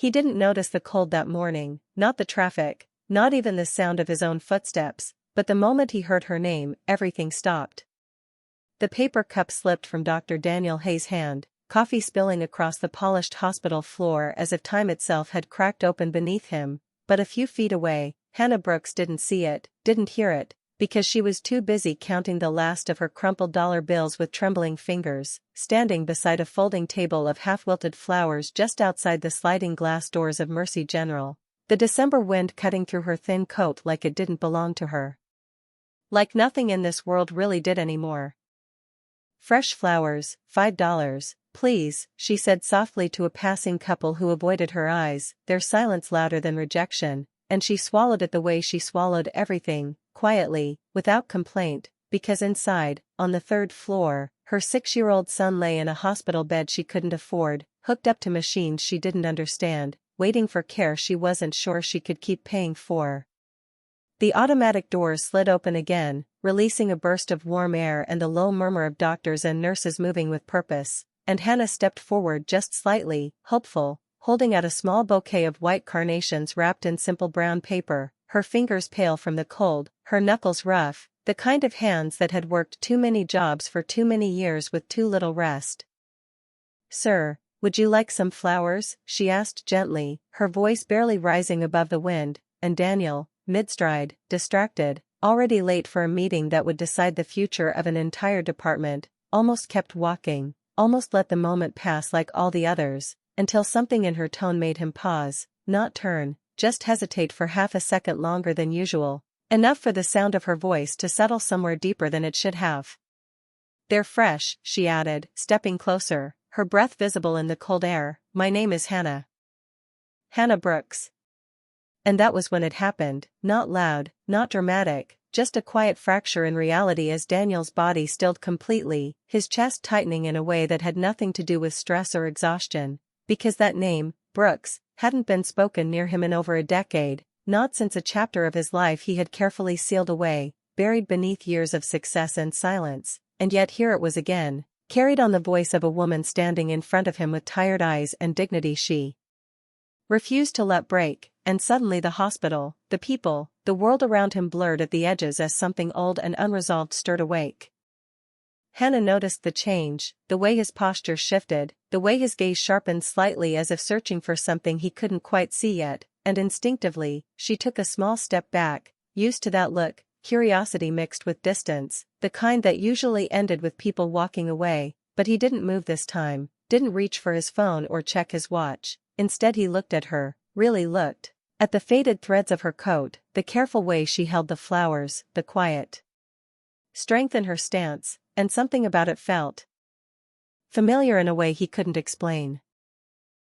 He didn't notice the cold that morning, not the traffic, not even the sound of his own footsteps, but the moment he heard her name, everything stopped. The paper cup slipped from Dr. Daniel Hay's hand, coffee spilling across the polished hospital floor as if time itself had cracked open beneath him, but a few feet away, Hannah Brooks didn't see it, didn't hear it, because she was too busy counting the last of her crumpled dollar bills with trembling fingers, standing beside a folding table of half-wilted flowers just outside the sliding glass doors of Mercy General, the December wind cutting through her thin coat like it didn't belong to her. Like nothing in this world really did anymore. "Fresh flowers, $5, please," she said softly to a passing couple who avoided her eyes, their silence louder than rejection, and she swallowed it the way she swallowed everything, quietly, without complaint, because inside, on the third floor, her 6-year-old son lay in a hospital bed she couldn't afford, hooked up to machines she didn't understand, waiting for care she wasn't sure she could keep paying for. The automatic doors slid open again, releasing a burst of warm air and the low murmur of doctors and nurses moving with purpose, and Hannah stepped forward just slightly, hopeful, holding out a small bouquet of white carnations wrapped in simple brown paper, her fingers pale from the cold, her knuckles rough, the kind of hands that had worked too many jobs for too many years with too little rest. "Sir, would you like some flowers?" she asked gently, her voice barely rising above the wind, and Daniel, mid-stride, distracted, already late for a meeting that would decide the future of an entire department, almost kept walking, almost let the moment pass like all the others, until something in her tone made him pause, not turn, just hesitate for half a second longer than usual, enough for the sound of her voice to settle somewhere deeper than it should have. "They're fresh," she added, stepping closer, her breath visible in the cold air. "My name is Hannah. Hannah Brooks." And that was when it happened, not loud, not dramatic, just a quiet fracture in reality as Daniel's body stilled completely, his chest tightening in a way that had nothing to do with stress or exhaustion, because that name, Brooks, hadn't been spoken near him in over a decade, not since a chapter of his life he had carefully sealed away, buried beneath years of success and silence, and yet here it was again, carried on the voice of a woman standing in front of him with tired eyes and dignity she refused to let break, and suddenly the hospital, the people, the world around him blurred at the edges as something old and unresolved stirred awake. Hannah noticed the change, the way his posture shifted, the way his gaze sharpened slightly as if searching for something he couldn't quite see yet, and instinctively, she took a small step back, used to that look, curiosity mixed with distance, the kind that usually ended with people walking away, but he didn't move this time, didn't reach for his phone or check his watch. Instead he looked at her, really looked, at the faded threads of her coat, the careful way she held the flowers, the quiet strength in her stance, and something about it felt familiar in a way he couldn't explain.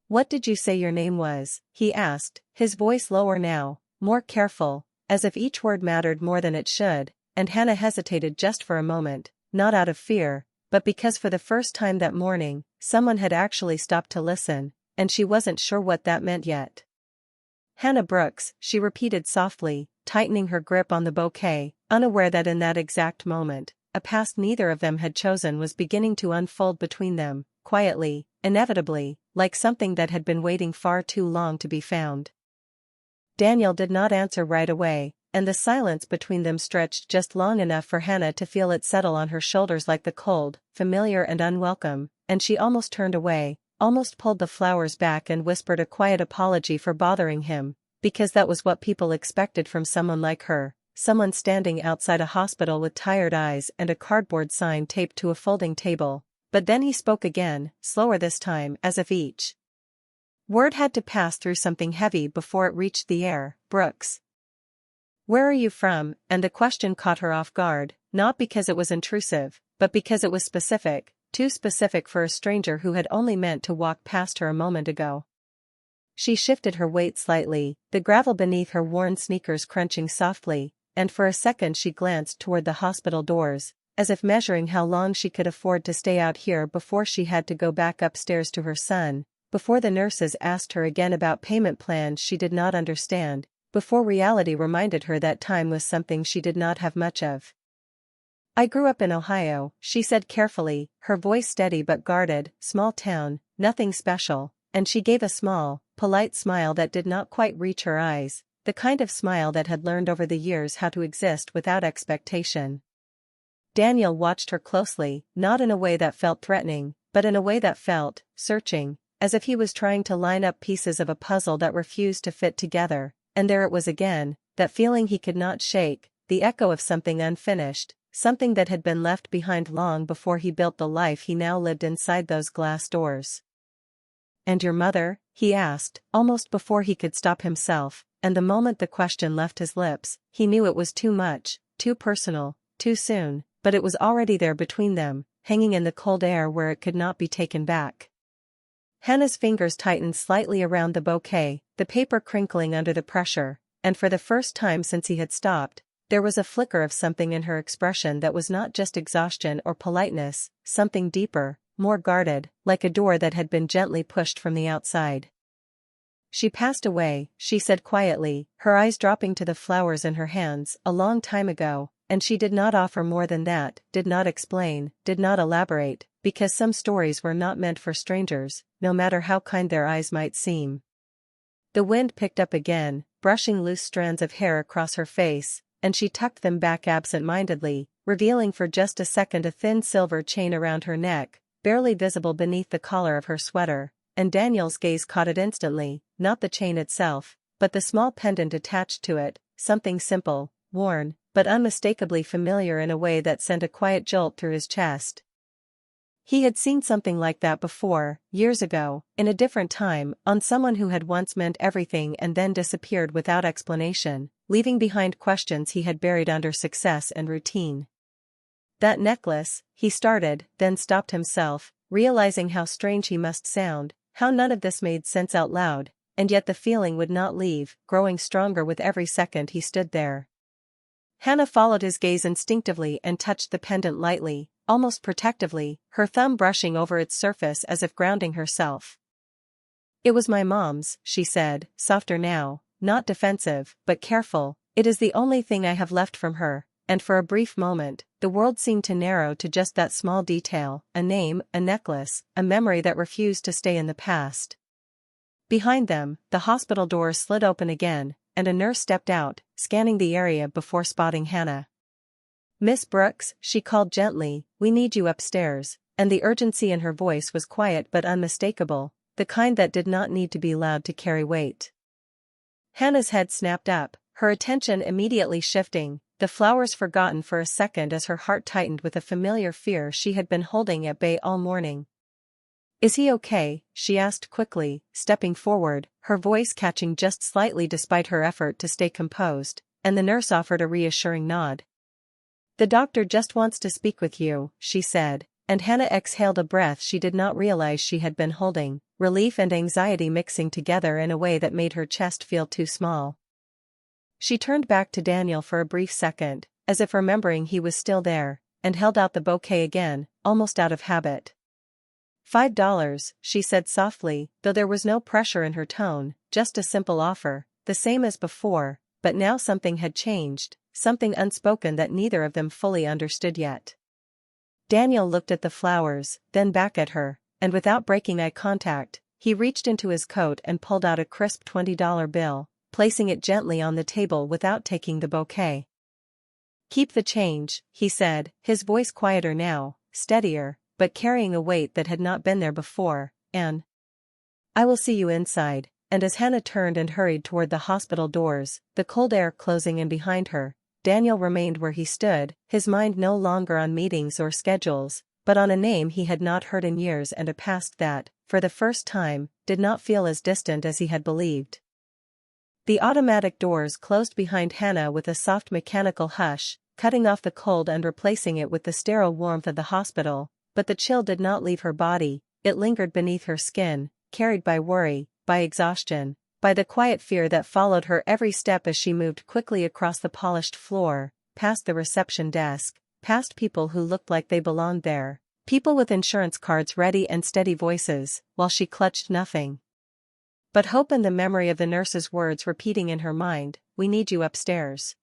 "What did you say your name was?" he asked, his voice lower now, more careful, as if each word mattered more than it should, and Hannah hesitated just for a moment, not out of fear, but because for the first time that morning, someone had actually stopped to listen, and she wasn't sure what that meant yet. "Hannah Brooks," she repeated softly, tightening her grip on the bouquet, unaware that in that exact moment, a past neither of them had chosen was beginning to unfold between them, quietly, inevitably, like something that had been waiting far too long to be found. Daniel did not answer right away, and the silence between them stretched just long enough for Hannah to feel it settle on her shoulders like the cold, familiar and unwelcome, and she almost turned away, almost pulled the flowers back and whispered a quiet apology for bothering him, because that was what people expected from someone like her, someone standing outside a hospital with tired eyes and a cardboard sign taped to a folding table. But then he spoke again, slower this time, as if each word had to pass through something heavy before it reached the air. "Brooks. Where are you from?" And the question caught her off guard, not because it was intrusive, but because it was specific, too specific for a stranger who had only meant to walk past her a moment ago. She shifted her weight slightly, the gravel beneath her worn sneakers crunching softly, and for a second she glanced toward the hospital doors, as if measuring how long she could afford to stay out here before she had to go back upstairs to her son, before the nurses asked her again about payment plans she did not understand, before reality reminded her that time was something she did not have much of. "I grew up in Ohio," she said carefully, her voice steady but guarded, "small town, nothing special," and she gave a small, polite smile that did not quite reach her eyes, the kind of smile that had learned over the years how to exist without expectation. Daniel watched her closely, not in a way that felt threatening, but in a way that felt searching, as if he was trying to line up pieces of a puzzle that refused to fit together, and there it was again, that feeling he could not shake, the echo of something unfinished, something that had been left behind long before he built the life he now lived inside those glass doors. "And your mother?" he asked, almost before he could stop himself, and the moment the question left his lips, he knew it was too much, too personal, too soon, but it was already there between them, hanging in the cold air where it could not be taken back. Hannah's fingers tightened slightly around the bouquet, the paper crinkling under the pressure, and for the first time since he had stopped, there was a flicker of something in her expression that was not just exhaustion or politeness, something deeper, more guarded, like a door that had been gently pushed from the outside. "She passed away," she said quietly, her eyes dropping to the flowers in her hands, "a long time ago, and she did not offer more than that, did not explain, did not elaborate, because some stories were not meant for strangers, no matter how kind their eyes might seem." The wind picked up again, brushing loose strands of hair across her face, and she tucked them back absent-mindedly, revealing for just a second a thin silver chain around her neck, barely visible beneath the collar of her sweater, and Daniel's gaze caught it instantly, not the chain itself, but the small pendant attached to it, something simple, worn, but unmistakably familiar in a way that sent a quiet jolt through his chest. He had seen something like that before, years ago, in a different time, on someone who had once meant everything and then disappeared without explanation, leaving behind questions he had buried under success and routine. "That necklace," he started, then stopped himself, realizing how strange he must sound, how none of this made sense out loud, and yet the feeling would not leave, growing stronger with every second he stood there. Hannah followed his gaze instinctively and touched the pendant lightly, almost protectively, her thumb brushing over its surface as if grounding herself. "It was my mom's," she said, softer now, not defensive, but careful. "It is the only thing I have left from her," and for a brief moment, the world seemed to narrow to just that small detail, a name, a necklace, a memory that refused to stay in the past. Behind them, the hospital doors slid open again, and a nurse stepped out, scanning the area before spotting Hannah. "Miss Brooks," she called gently, "we need you upstairs," and the urgency in her voice was quiet but unmistakable, the kind that did not need to be loud to carry weight. Hannah's head snapped up, her attention immediately shifting, the flowers forgotten for a second as her heart tightened with a familiar fear she had been holding at bay all morning. "Is he okay?" she asked quickly, stepping forward, her voice catching just slightly despite her effort to stay composed, and the nurse offered a reassuring nod. "The doctor just wants to speak with you," she said, and Hannah exhaled a breath she did not realize she had been holding, relief and anxiety mixing together in a way that made her chest feel too small. She turned back to Daniel for a brief second, as if remembering he was still there, and held out the bouquet again, almost out of habit. $5, she said softly, though there was no pressure in her tone, just a simple offer, the same as before, but now something had changed, something unspoken that neither of them fully understood yet. Daniel looked at the flowers, then back at her, and without breaking eye contact, he reached into his coat and pulled out a crisp $20 bill, placing it gently on the table without taking the bouquet. "Keep the change," he said, his voice quieter now, steadier, but carrying a weight that had not been there before, "and I will see you inside." And as Hannah turned and hurried toward the hospital doors, the cold air closing in behind her, Daniel remained where he stood, his mind no longer on meetings or schedules, but on a name he had not heard in years and a past that, for the first time, did not feel as distant as he had believed. The automatic doors closed behind Hannah with a soft mechanical hush, cutting off the cold and replacing it with the sterile warmth of the hospital, but the chill did not leave her body, it lingered beneath her skin, carried by worry, by exhaustion, by the quiet fear that followed her every step as she moved quickly across the polished floor, past the reception desk, past people who looked like they belonged there, people with insurance cards ready and steady voices, while she clutched nothing but hope and the memory of the nurse's words repeating in her mind, "We need you upstairs."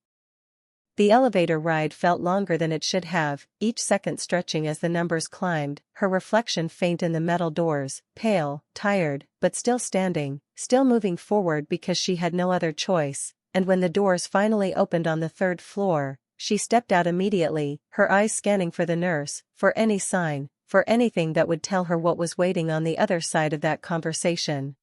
The elevator ride felt longer than it should have, each second stretching as the numbers climbed, her reflection faint in the metal doors, pale, tired, but still standing, still moving forward because she had no other choice, and when the doors finally opened on the third floor, she stepped out immediately, her eyes scanning for the nurse, for any sign, for anything that would tell her what was waiting on the other side of that conversation.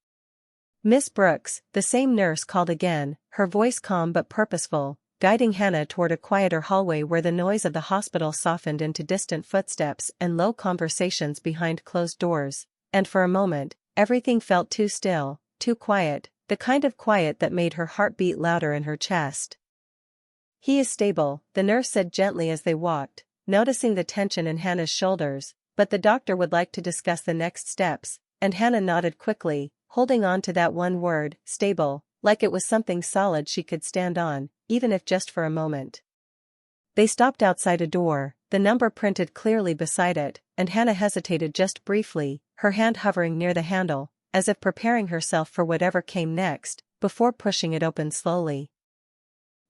"Miss Brooks," the same nurse called again, her voice calm but purposeful, guiding Hannah toward a quieter hallway where the noise of the hospital softened into distant footsteps and low conversations behind closed doors, and for a moment, everything felt too still, too quiet, the kind of quiet that made her heart beat louder in her chest. "He is stable," the nurse said gently as they walked, noticing the tension in Hannah's shoulders, "but the doctor would like to discuss the next steps," and Hannah nodded quickly, holding on to that one word, stable, like it was something solid she could stand on, even if just for a moment. They stopped outside a door, the number printed clearly beside it, and Hannah hesitated just briefly, her hand hovering near the handle, as if preparing herself for whatever came next, before pushing it open slowly.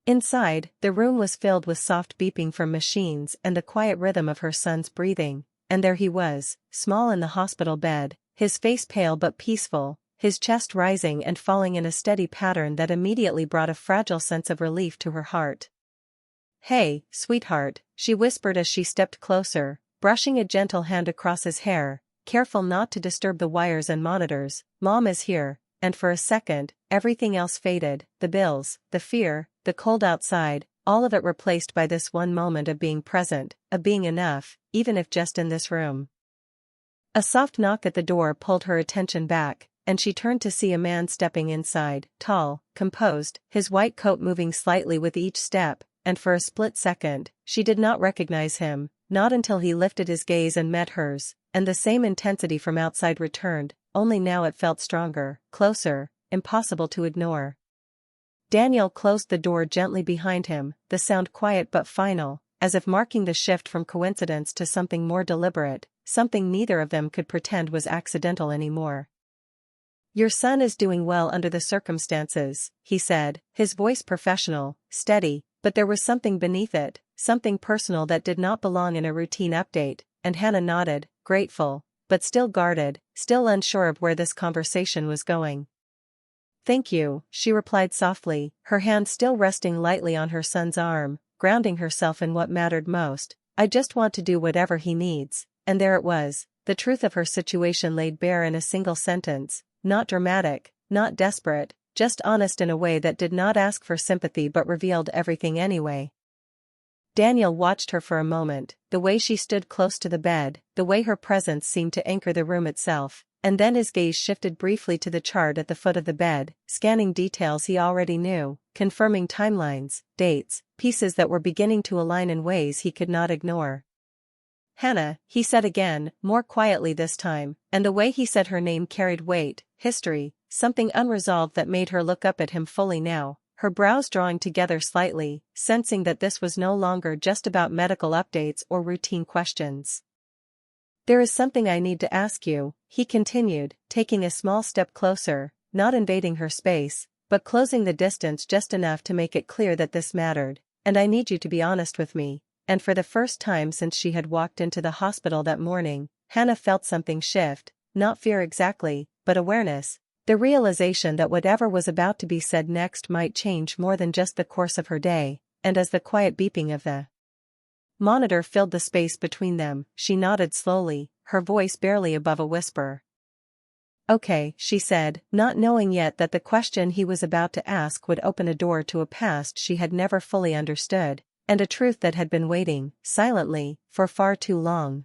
Inside, the room was filled with soft beeping from machines and the quiet rhythm of her son's breathing, and there he was, small in the hospital bed, his face pale but peaceful, his chest rising and falling in a steady pattern that immediately brought a fragile sense of relief to her heart. "Hey, sweetheart," she whispered as she stepped closer, brushing a gentle hand across his hair, careful not to disturb the wires and monitors. "Mom is here," and for a second, everything else faded, the bills, the fear, the cold outside, all of it replaced by this one moment of being present, of being enough, even if just in this room. A soft knock at the door pulled her attention back, and she turned to see a man stepping inside, tall, composed, his white coat moving slightly with each step, and for a split second, she did not recognize him, not until he lifted his gaze and met hers, and the same intensity from outside returned, only now it felt stronger, closer, impossible to ignore. Daniel closed the door gently behind him, the sound quiet but final, as if marking the shift from coincidence to something more deliberate, something neither of them could pretend was accidental anymore. "Your son is doing well under the circumstances," he said, his voice professional, steady, but there was something beneath it, something personal that did not belong in a routine update, and Hannah nodded, grateful, but still guarded, still unsure of where this conversation was going. "Thank you," she replied softly, her hand still resting lightly on her son's arm, grounding herself in what mattered most. "I just want to do whatever he needs," and there it was, the truth of her situation laid bare in a single sentence. Not dramatic, not desperate, just honest in a way that did not ask for sympathy but revealed everything anyway. Daniel watched her for a moment, the way she stood close to the bed, the way her presence seemed to anchor the room itself, and then his gaze shifted briefly to the chart at the foot of the bed, scanning details he already knew, confirming timelines, dates, pieces that were beginning to align in ways he could not ignore. "Hannah," he said again, more quietly this time, and the way he said her name carried weight, history, something unresolved that made her look up at him fully now, her brows drawing together slightly, sensing that this was no longer just about medical updates or routine questions. "There is something I need to ask you," he continued, taking a small step closer, not invading her space, but closing the distance just enough to make it clear that this mattered, "and I need you to be honest with me." And for the first time since she had walked into the hospital that morning, Hannah felt something shift, not fear exactly, but awareness, the realization that whatever was about to be said next might change more than just the course of her day, and as the quiet beeping of the monitor filled the space between them, she nodded slowly, her voice barely above a whisper. "Okay," she said, not knowing yet that the question he was about to ask would open a door to a past she had never fully understood, and a truth that had been waiting, silently, for far too long.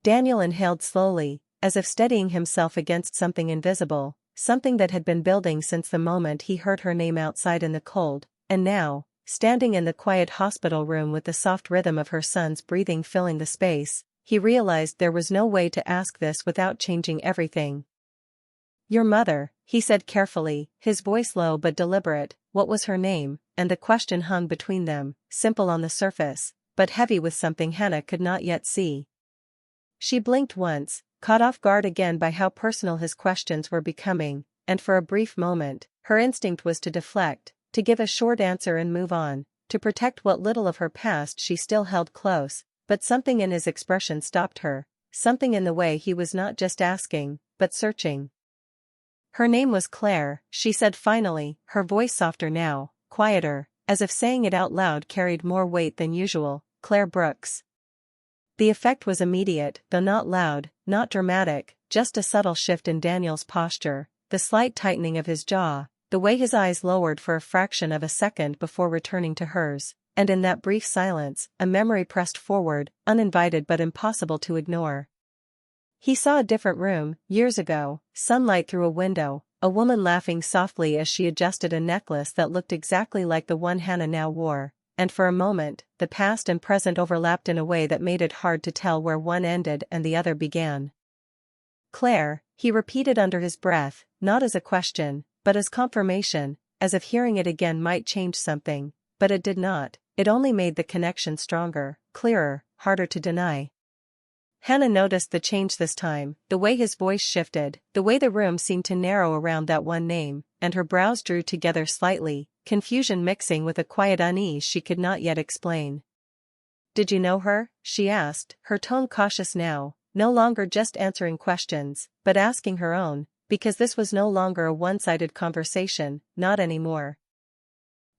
Daniel inhaled slowly, as if steadying himself against something invisible, something that had been building since the moment he heard her name outside in the cold, and now, standing in the quiet hospital room with the soft rhythm of her son's breathing filling the space, he realized there was no way to ask this without changing everything. "Your mother," he said carefully, his voice low but deliberate. What was her name? And the question hung between them, simple on the surface, but heavy with something Hannah could not yet see. She blinked once, caught off guard again by how personal his questions were becoming, and for a brief moment, her instinct was to deflect, to give a short answer and move on, to protect what little of her past she still held close, but something in his expression stopped her, something in the way he was not just asking, but searching. Her name was Claire, she said finally, her voice softer now, quieter, as if saying it out loud carried more weight than usual. Claire Brooks. The effect was immediate, though not loud, not dramatic, just a subtle shift in Daniel's posture, the slight tightening of his jaw, the way his eyes lowered for a fraction of a second before returning to hers, and in that brief silence, a memory pressed forward, uninvited but impossible to ignore. He saw a different room, years ago, sunlight through a window, a woman laughing softly as she adjusted a necklace that looked exactly like the one Hannah now wore, and for a moment, the past and present overlapped in a way that made it hard to tell where one ended and the other began. Claire, he repeated under his breath, not as a question, but as confirmation, as if hearing it again might change something, but it did not, it only made the connection stronger, clearer, harder to deny. Hannah noticed the change this time, the way his voice shifted, the way the room seemed to narrow around that one name, and her brows drew together slightly, confusion mixing with a quiet unease she could not yet explain. "Did you know her?" she asked, her tone cautious now, no longer just answering questions, but asking her own, because this was no longer a one-sided conversation, not anymore.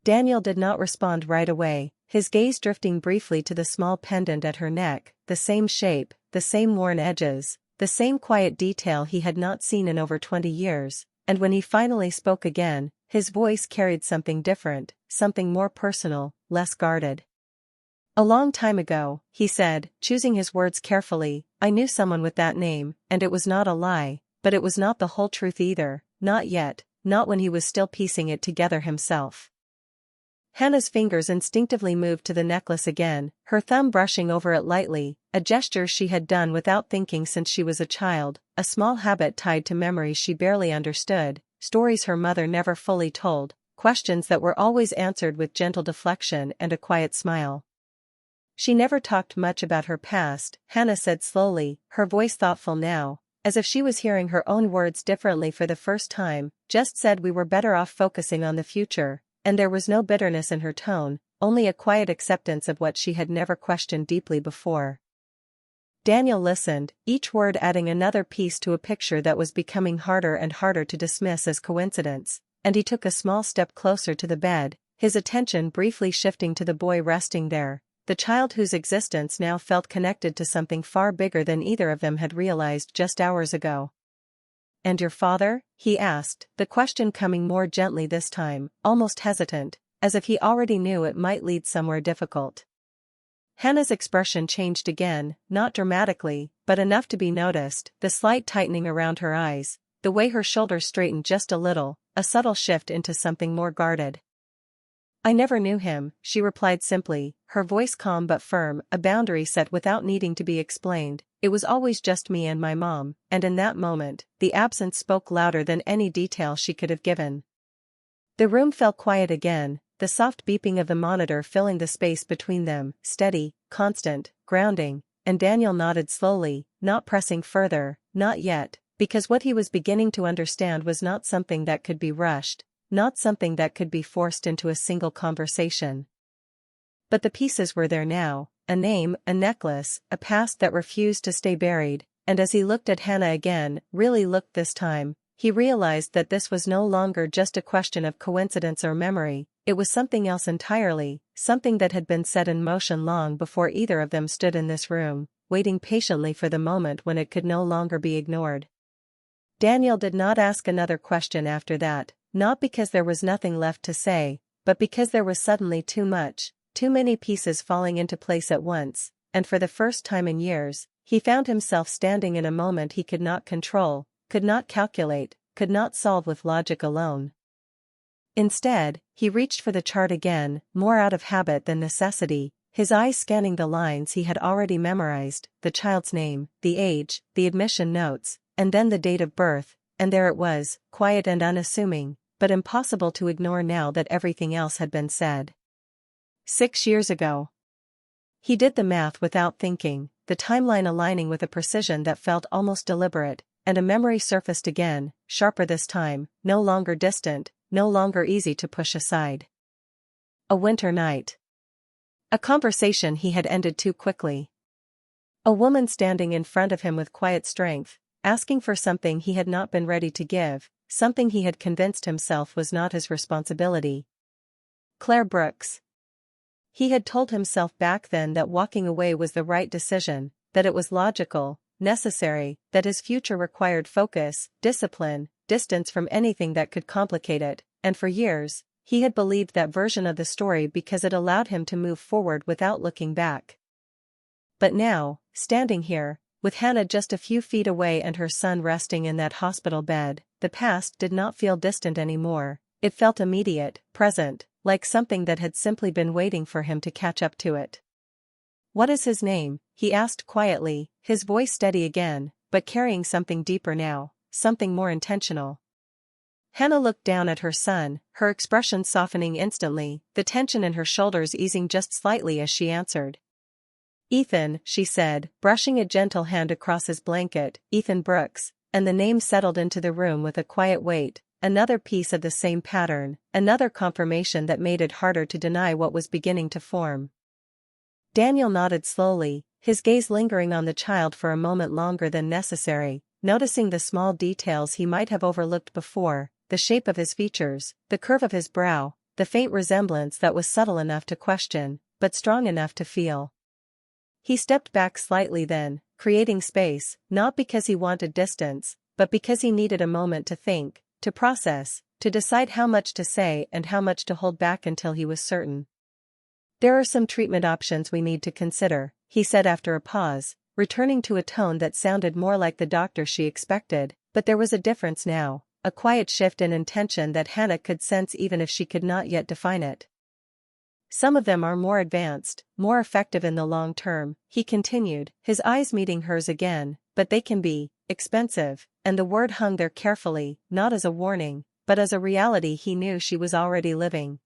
Daniel did not respond right away, his gaze drifting briefly to the small pendant at her neck, the same shape, the same worn edges, the same quiet detail he had not seen in over 20 years, and when he finally spoke again, his voice carried something different, something more personal, less guarded. "A long time ago," he said, choosing his words carefully, "I knew someone with that name, and it was not a lie, but it was not the whole truth either, not yet, not when he was still piecing it together himself." Hannah's fingers instinctively moved to the necklace again, her thumb brushing over it lightly, a gesture she had done without thinking since she was a child, a small habit tied to memories she barely understood, stories her mother never fully told, questions that were always answered with gentle deflection and a quiet smile. "She never talked much about her past," Hannah said slowly, her voice thoughtful now, as if she was hearing her own words differently for the first time, "just said we were better off focusing on the future," and there was no bitterness in her tone, only a quiet acceptance of what she had never questioned deeply before. Daniel listened, each word adding another piece to a picture that was becoming harder and harder to dismiss as coincidence, and he took a small step closer to the bed, his attention briefly shifting to the boy resting there, the child whose existence now felt connected to something far bigger than either of them had realized just hours ago. "And your father?" he asked, the question coming more gently this time, almost hesitant, as if he already knew it might lead somewhere difficult. Hannah's expression changed again, not dramatically, but enough to be noticed, the slight tightening around her eyes, the way her shoulders straightened just a little, a subtle shift into something more guarded. "I never knew him," she replied simply, her voice calm but firm, a boundary set without needing to be explained. "It was always just me and my mom," and in that moment, the absence spoke louder than any detail she could have given. The room fell quiet again, the soft beeping of the monitor filling the space between them, steady, constant, grounding, and Daniel nodded slowly, not pressing further, not yet, because what he was beginning to understand was not something that could be rushed, not something that could be forced into a single conversation. But the pieces were there now, a name, a necklace, a past that refused to stay buried, and as he looked at Hannah again, really looked this time, he realized that this was no longer just a question of coincidence or memory, it was something else entirely, something that had been set in motion long before either of them stood in this room, waiting patiently for the moment when it could no longer be ignored. Daniel did not ask another question after that, not because there was nothing left to say, but because there was suddenly too much, too many pieces falling into place at once, and for the first time in years, he found himself standing in a moment he could not control, could not calculate, could not solve with logic alone. Instead, he reached for the chart again, more out of habit than necessity, his eyes scanning the lines he had already memorized, the child's name, the age, the admission notes, and then the date of birth, and there it was, quiet and unassuming, but impossible to ignore now that everything else had been said. 6 years ago. He did the math without thinking, the timeline aligning with a precision that felt almost deliberate, and a memory surfaced again, sharper this time, no longer distant, no longer easy to push aside. A winter night. A conversation he had ended too quickly. A woman standing in front of him with quiet strength, asking for something he had not been ready to give, something he had convinced himself was not his responsibility. Claire Brooks. He had told himself back then that walking away was the right decision, that it was logical, necessary, that his future required focus, discipline, distance from anything that could complicate it, and for years, he had believed that version of the story because it allowed him to move forward without looking back. But now, standing here, with Hannah just a few feet away and her son resting in that hospital bed, the past did not feel distant anymore. It felt immediate, present, like something that had simply been waiting for him to catch up to it. "What is his name?" he asked quietly, his voice steady again, but carrying something deeper now, something more intentional. Hannah looked down at her son, her expression softening instantly, the tension in her shoulders easing just slightly as she answered. "Ethan," she said, brushing a gentle hand across his blanket, "Ethan Brooks," and the name settled into the room with a quiet weight, another piece of the same pattern, another confirmation that made it harder to deny what was beginning to form. Daniel nodded slowly, his gaze lingering on the child for a moment longer than necessary, noticing the small details he might have overlooked before, the shape of his features, the curve of his brow, the faint resemblance that was subtle enough to question, but strong enough to feel. He stepped back slightly then, creating space, not because he wanted distance, but because he needed a moment to think, to process, to decide how much to say and how much to hold back until he was certain. "There are some treatment options we need to consider," he said after a pause, returning to a tone that sounded more like the doctor she expected, but there was a difference now, a quiet shift in intention that Hannah could sense even if she could not yet define it. "Some of them are more advanced, more effective in the long term," he continued, his eyes meeting hers again, "but they can be expensive," and the word hung there carefully, not as a warning, but as a reality he knew she was already living.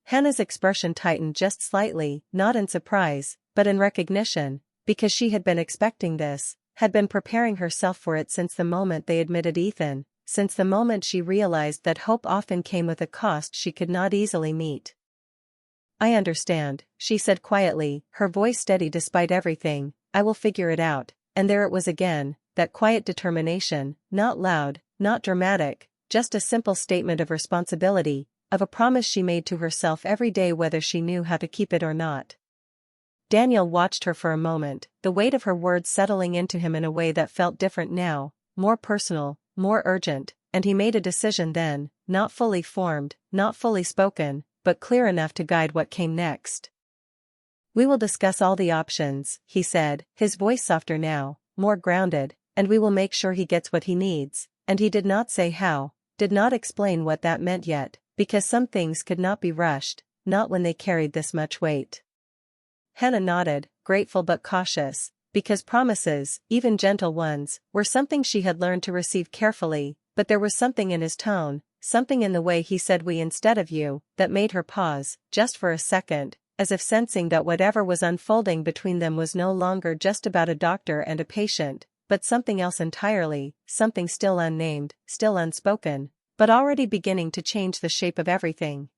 Hannah's expression tightened just slightly, not in surprise, but in recognition, because she had been expecting this, had been preparing herself for it since the moment they admitted Ethan, since the moment she realized that hope often came with a cost she could not easily meet. "I understand," she said quietly, her voice steady despite everything, "I will figure it out," and there it was again, that quiet determination, not loud, not dramatic, just a simple statement of responsibility, of a promise she made to herself every day whether she knew how to keep it or not. Daniel watched her for a moment, the weight of her words settling into him in a way that felt different now, more personal, more urgent, and he made a decision then, not fully formed, not fully spoken, but clear enough to guide what came next. "We will discuss all the options," he said, his voice softer now, more grounded, "and we will make sure he gets what he needs," and he did not say how, did not explain what that meant yet, because some things could not be rushed, not when they carried this much weight. Hannah nodded, grateful but cautious, because promises, even gentle ones, were something she had learned to receive carefully, but there was something in his tone, something in the way he said "we" instead of "you," that made her pause, just for a second, as if sensing that whatever was unfolding between them was no longer just about a doctor and a patient, but something else entirely, something still unnamed, still unspoken, but already beginning to change the shape of everything.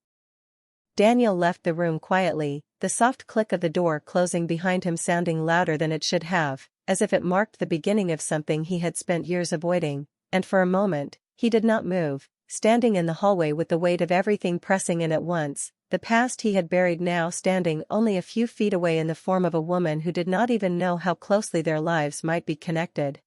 Daniel left the room quietly, the soft click of the door closing behind him sounding louder than it should have, as if it marked the beginning of something he had spent years avoiding, and for a moment, he did not move, standing in the hallway with the weight of everything pressing in at once, the past he had buried now standing only a few feet away in the form of a woman who did not even know how closely their lives might be connected.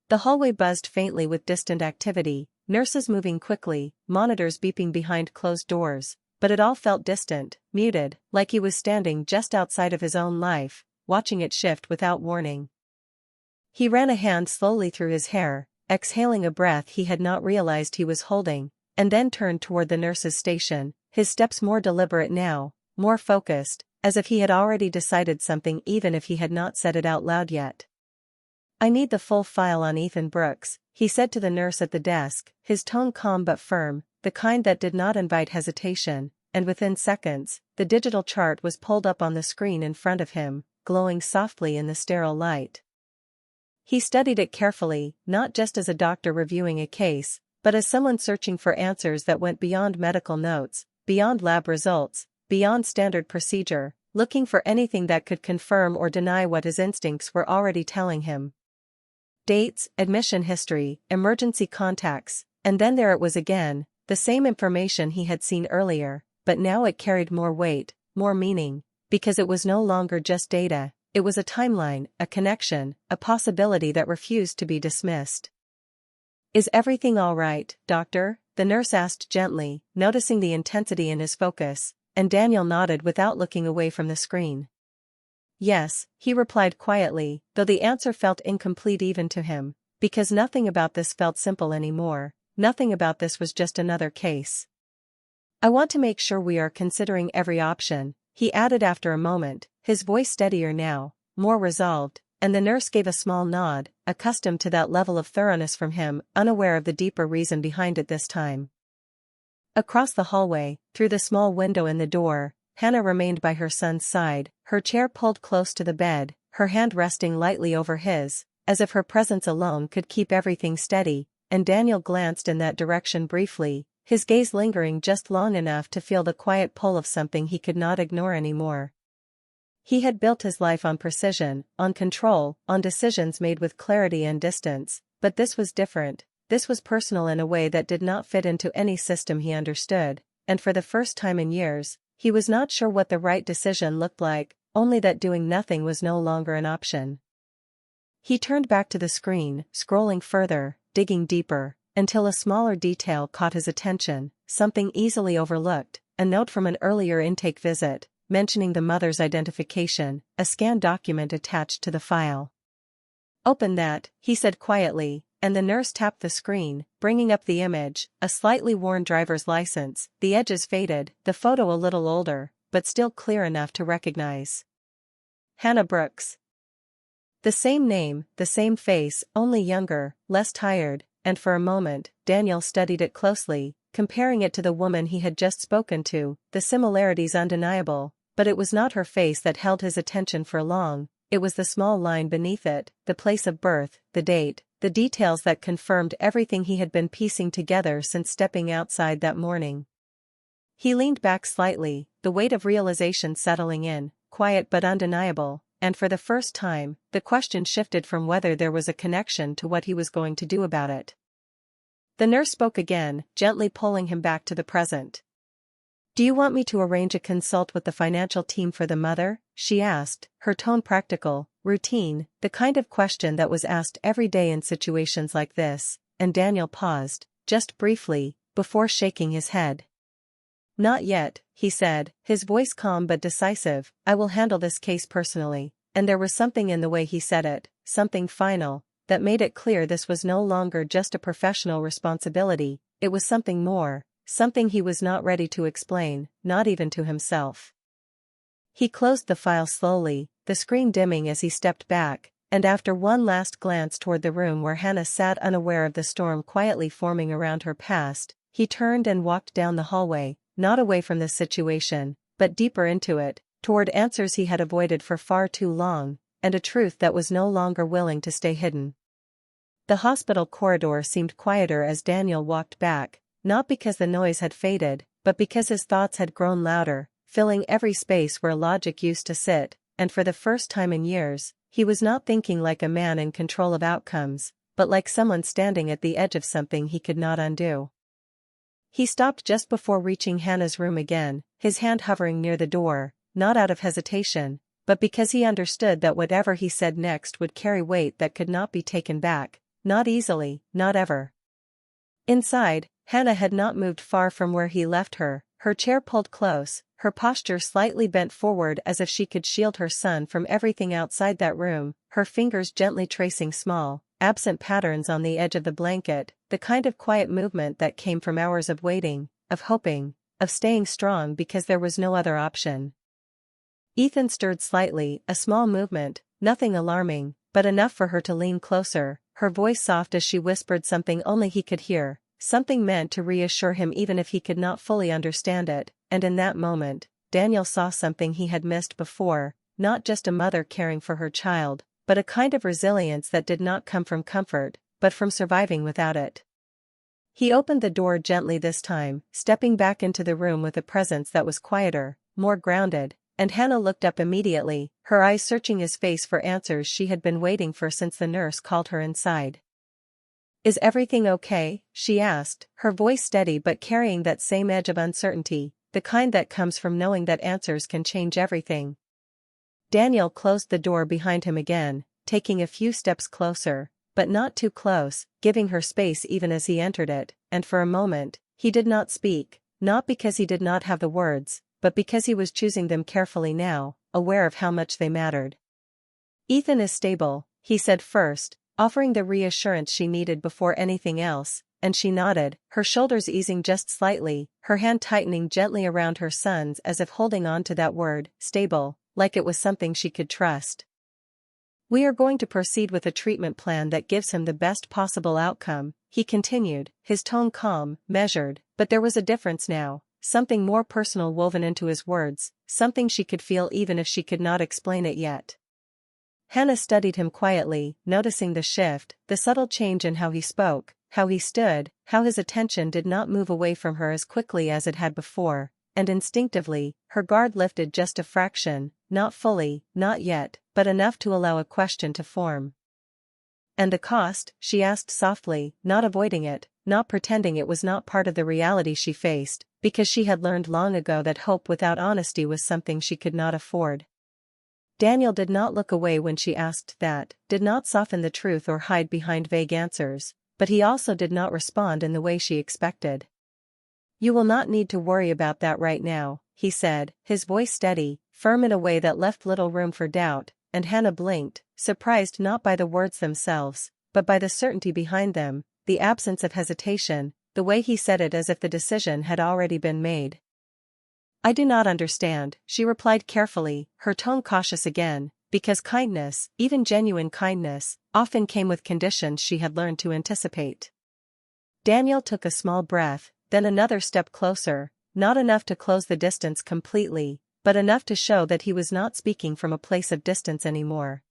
The hallway buzzed faintly with distant activity, nurses moving quickly, monitors beeping behind closed doors, but it all felt distant, muted, like he was standing just outside of his own life, watching it shift without warning. He ran a hand slowly through his hair, exhaling a breath he had not realized he was holding, and then turned toward the nurse's station, his steps more deliberate now, more focused, as if he had already decided something even if he had not said it out loud yet. "I need the full file on Ethan Brooks," he said to the nurse at the desk, his tone calm but firm, the kind that did not invite hesitation, and within seconds, the digital chart was pulled up on the screen in front of him, glowing softly in the sterile light. He studied it carefully, not just as a doctor reviewing a case, but as someone searching for answers that went beyond medical notes, beyond lab results, beyond standard procedure, looking for anything that could confirm or deny what his instincts were already telling him. Dates, admission history, emergency contacts, and then there it was again, the same information he had seen earlier, but now it carried more weight, more meaning, because it was no longer just data, it was a timeline, a connection, a possibility that refused to be dismissed. "Is everything all right, doctor?" the nurse asked gently, noticing the intensity in his focus, and Daniel nodded without looking away from the screen. "Yes," he replied quietly, though the answer felt incomplete even to him, because nothing about this felt simple anymore, nothing about this was just another case. "I want to make sure we are considering every option," he added after a moment, his voice steadier now, more resolved, and the nurse gave a small nod, accustomed to that level of thoroughness from him, unaware of the deeper reason behind it this time. Across the hallway, through the small window in the door, Hannah remained by her son's side, her chair pulled close to the bed, her hand resting lightly over his, as if her presence alone could keep everything steady, and Daniel glanced in that direction briefly, his gaze lingering just long enough to feel the quiet pull of something he could not ignore anymore. He had built his life on precision, on control, on decisions made with clarity and distance, but this was different, this was personal in a way that did not fit into any system he understood, and for the first time in years, he was not sure what the right decision looked like, only that doing nothing was no longer an option. He turned back to the screen, scrolling further, digging deeper, until a smaller detail caught his attention, something easily overlooked, a note from an earlier intake visit, mentioning the mother's identification, a scanned document attached to the file. "Open that," he said quietly, and the nurse tapped the screen, bringing up the image, a slightly worn driver's license, the edges faded, the photo a little older, but still clear enough to recognize. Hannah Brooks. The same name, the same face, only younger, less tired, and for a moment, Daniel studied it closely, comparing it to the woman he had just spoken to, the similarities undeniable, but it was not her face that held his attention for long, it was the small line beneath it, the place of birth, the date, the details that confirmed everything he had been piecing together since stepping outside that morning. He leaned back slightly, the weight of realization settling in, quiet but undeniable, and for the first time, the question shifted from whether there was a connection to what he was going to do about it. The nurse spoke again, gently pulling him back to the present. "Do you want me to arrange a consult with the financial team for the mother?" she asked, her tone practical, routine, the kind of question that was asked every day in situations like this, and Daniel paused, just briefly, before shaking his head. "Not yet," he said, his voice calm but decisive. "I will handle this case personally," and there was something in the way he said it, something final, that made it clear this was no longer just a professional responsibility, it was something more, something he was not ready to explain, not even to himself. He closed the file slowly, the screen dimming as he stepped back, and after one last glance toward the room where Hannah sat unaware of the storm quietly forming around her past, he turned and walked down the hallway, not away from the situation, but deeper into it, toward answers he had avoided for far too long, and a truth that was no longer willing to stay hidden. The hospital corridor seemed quieter as Daniel walked back, not because the noise had faded, but because his thoughts had grown louder, filling every space where logic used to sit, and for the first time in years, he was not thinking like a man in control of outcomes, but like someone standing at the edge of something he could not undo. He stopped just before reaching Hannah's room again, his hand hovering near the door, not out of hesitation, but because he understood that whatever he said next would carry weight that could not be taken back, not easily, not ever. Inside, Hannah had not moved far from where he left her, her chair pulled close, her posture slightly bent forward as if she could shield her son from everything outside that room, her fingers gently tracing small, absent patterns on the edge of the blanket, the kind of quiet movement that came from hours of waiting, of hoping, of staying strong because there was no other option. Ethan stirred slightly, a small movement, nothing alarming, but enough for her to lean closer, her voice soft as she whispered something only he could hear, something meant to reassure him even if he could not fully understand it, and in that moment, Daniel saw something he had missed before, not just a mother caring for her child, but a kind of resilience that did not come from comfort, but from surviving without it. He opened the door gently this time, stepping back into the room with a presence that was quieter, more grounded, and Hannah looked up immediately, her eyes searching his face for answers she had been waiting for since the nurse called her inside. "Is everything okay?" she asked, her voice steady but carrying that same edge of uncertainty, the kind that comes from knowing that answers can change everything. Daniel closed the door behind him again, taking a few steps closer, but not too close, giving her space even as he entered it, and for a moment, he did not speak, not because he did not have the words, but because he was choosing them carefully now, aware of how much they mattered. "Ethan is stable," he said first, offering the reassurance she needed before anything else, and she nodded, her shoulders easing just slightly, her hand tightening gently around her son's as if holding on to that word, stable, like it was something she could trust. "We are going to proceed with a treatment plan that gives him the best possible outcome," he continued, his tone calm, measured, but there was a difference now, something more personal woven into his words, something she could feel even if she could not explain it yet. Hannah studied him quietly, noticing the shift, the subtle change in how he spoke, how he stood, how his attention did not move away from her as quickly as it had before, and instinctively, her guard lifted just a fraction, not fully, not yet, but enough to allow a question to form. "And the cost?" she asked softly, not avoiding it, not pretending it was not part of the reality she faced, because she had learned long ago that hope without honesty was something she could not afford. Daniel did not look away when she asked that, did not soften the truth or hide behind vague answers, but he also did not respond in the way she expected. "You will not need to worry about that right now," he said, his voice steady, firm in a way that left little room for doubt, and Hannah blinked, surprised not by the words themselves, but by the certainty behind them, the absence of hesitation, the way he said it as if the decision had already been made. "I do not understand," she replied carefully, her tone cautious again, because kindness, even genuine kindness, often came with conditions she had learned to anticipate. Daniel took a small breath, then another step closer, not enough to close the distance completely, but enough to show that he was not speaking from a place of distance anymore.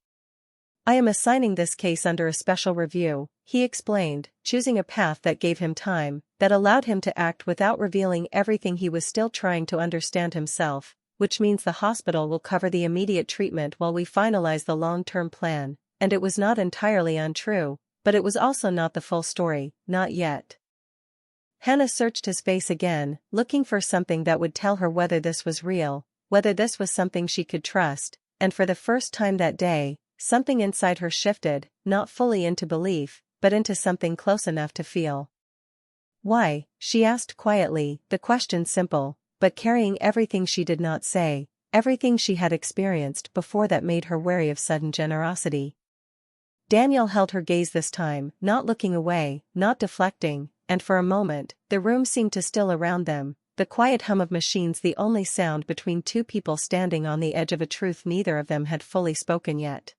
"I am assigning this case under a special review," he explained, choosing a path that gave him time, that allowed him to act without revealing everything he was still trying to understand himself, which means the hospital will cover the immediate treatment while we finalize the long-term plan, and it was not entirely untrue, but it was also not the full story, not yet. Hannah searched his face again, looking for something that would tell her whether this was real, whether this was something she could trust, and for the first time that day, something inside her shifted, not fully into belief, but into something close enough to feel. "Why?" she asked quietly, the question simple, but carrying everything she did not say, everything she had experienced before that made her wary of sudden generosity. Daniel held her gaze this time, not looking away, not deflecting, and for a moment, the room seemed to still around them, the quiet hum of machines the only sound between two people standing on the edge of a truth neither of them had fully spoken yet.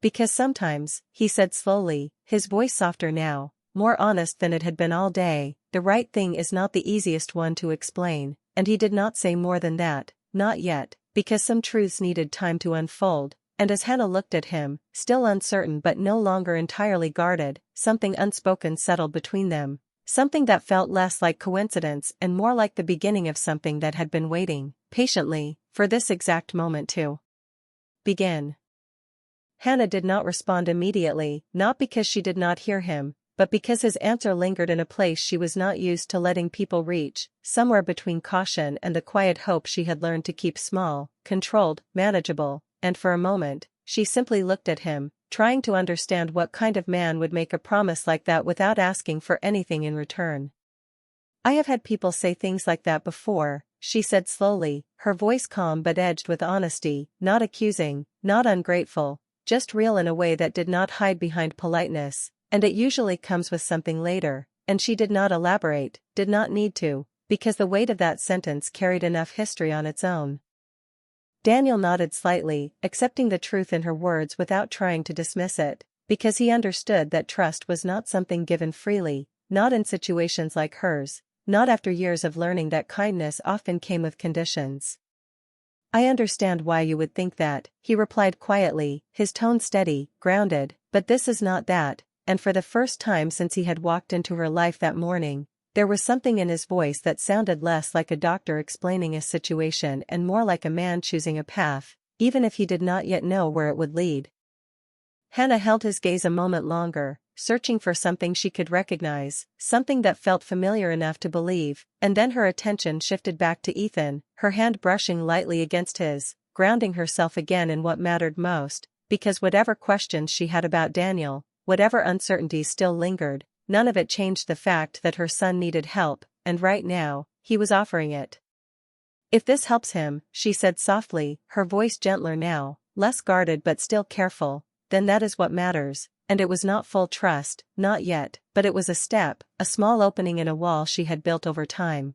"Because sometimes," he said slowly, his voice softer now, more honest than it had been all day, "the right thing is not the easiest one to explain," and he did not say more than that, not yet, because some truths needed time to unfold. And as Hannah looked at him, still uncertain but no longer entirely guarded, something unspoken settled between them, something that felt less like coincidence and more like the beginning of something that had been waiting, patiently, for this exact moment to begin. Hannah did not respond immediately, not because she did not hear him, but because his answer lingered in a place she was not used to letting people reach, somewhere between caution and the quiet hope she had learned to keep small, controlled, manageable. And for a moment, she simply looked at him, trying to understand what kind of man would make a promise like that without asking for anything in return. "I have had people say things like that before," she said slowly, her voice calm but edged with honesty, not accusing, not ungrateful, just real in a way that did not hide behind politeness, and it usually comes with something later, and she did not elaborate, did not need to, because the weight of that sentence carried enough history on its own. Daniel nodded slightly, accepting the truth in her words without trying to dismiss it, because he understood that trust was not something given freely, not in situations like hers, not after years of learning that kindness often came with conditions. "I understand why you would think that," he replied quietly, his tone steady, grounded, "but this is not that," and for the first time since he had walked into her life that morning, There was something in his voice that sounded less like a doctor explaining a situation and more like a man choosing a path, even if he did not yet know where it would lead. Hannah held his gaze a moment longer, searching for something she could recognize, something that felt familiar enough to believe, and then her attention shifted back to Ethan, her hand brushing lightly against his, grounding herself again in what mattered most, because whatever questions she had about Daniel, whatever uncertainties still lingered, none of it changed the fact that her son needed help, and right now, he was offering it. "If this helps him," she said softly, her voice gentler now, less guarded but still careful, "then that is what matters," and it was not full trust, not yet, but it was a step, a small opening in a wall she had built over time.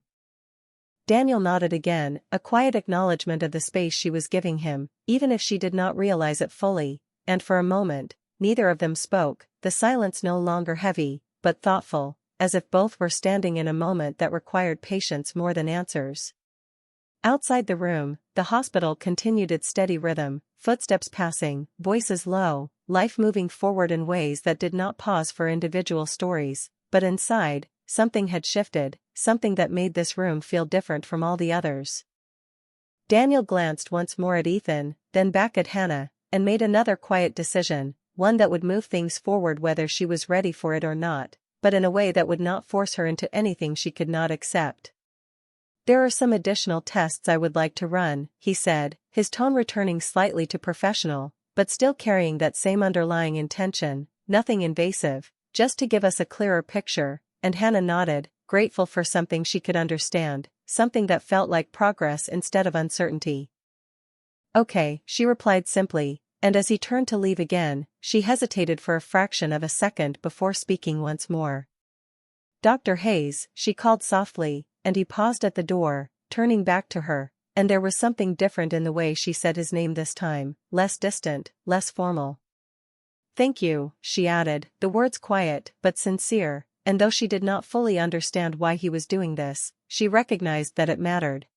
Daniel nodded again, a quiet acknowledgement of the space she was giving him, even if she did not realize it fully, and for a moment, neither of them spoke, the silence no longer heavy, but thoughtful, as if both were standing in a moment that required patience more than answers. Outside the room, the hospital continued its steady rhythm, footsteps passing, voices low, life moving forward in ways that did not pause for individual stories, but inside, something had shifted, something that made this room feel different from all the others. Daniel glanced once more at Ethan, then back at Hannah, and made another quiet decision, one that would move things forward whether she was ready for it or not, but in a way that would not force her into anything she could not accept. "There are some additional tests I would like to run," he said, his tone returning slightly to professional, but still carrying that same underlying intention, nothing invasive, just to give us a clearer picture, and Hannah nodded, grateful for something she could understand, something that felt like progress instead of uncertainty. "Okay," she replied simply, and as he turned to leave again, she hesitated for a fraction of a second before speaking once more. "Dr. Hayes," she called softly, and he paused at the door, turning back to her, and there was something different in the way she said his name this time, less distant, less formal. "Thank you," she added, the words quiet but sincere, and though she did not fully understand why he was doing this, she recognized that it mattered.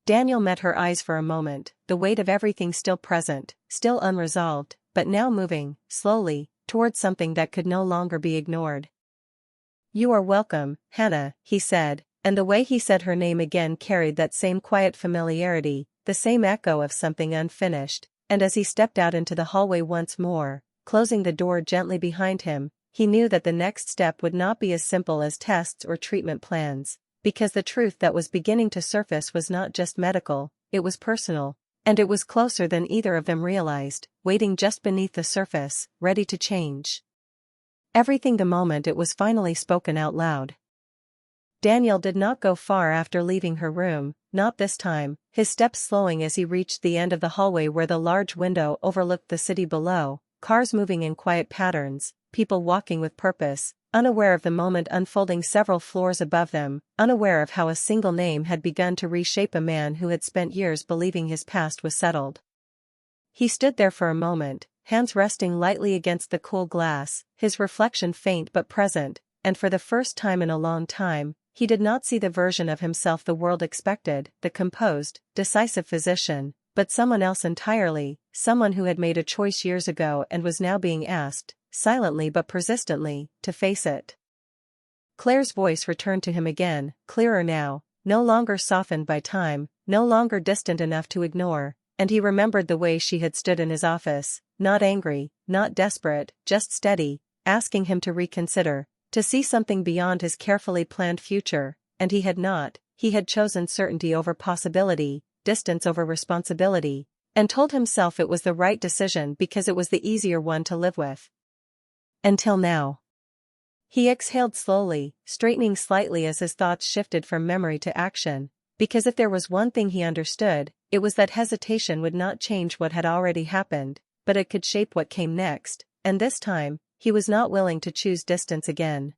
Daniel met her eyes for a moment, the weight of everything still present, still unresolved, but now moving, slowly, towards something that could no longer be ignored. "You are welcome, Hannah," he said, and the way he said her name again carried that same quiet familiarity, the same echo of something unfinished, and as he stepped out into the hallway once more, closing the door gently behind him, he knew that the next step would not be as simple as tests or treatment plans, because the truth that was beginning to surface was not just medical, it was personal, and it was closer than either of them realized, waiting just beneath the surface, ready to change everything the moment it was finally spoken out loud. Daniel did not go far after leaving her room, not this time, his steps slowing as he reached the end of the hallway where the large window overlooked the city below, cars moving in quiet patterns, people walking with purpose, unaware of the moment unfolding several floors above them, unaware of how a single name had begun to reshape a man who had spent years believing his past was settled. He stood there for a moment, hands resting lightly against the cool glass, his reflection faint but present, and for the first time in a long time, he did not see the version of himself the world expected, the composed, decisive physician, but someone else entirely, someone who had made a choice years ago and was now being asked, silently but persistently, to face it. Claire's voice returned to him again, clearer now, no longer softened by time, no longer distant enough to ignore, and he remembered the way she had stood in his office, not angry, not desperate, just steady, asking him to reconsider, to see something beyond his carefully planned future, and he had not, he had chosen certainty over possibility, distance over responsibility, and told himself it was the right decision because it was the easier one to live with. Until now. He exhaled slowly, straightening slightly as his thoughts shifted from memory to action, because if there was one thing he understood, it was that hesitation would not change what had already happened, but it could shape what came next, and this time, he was not willing to choose distance again.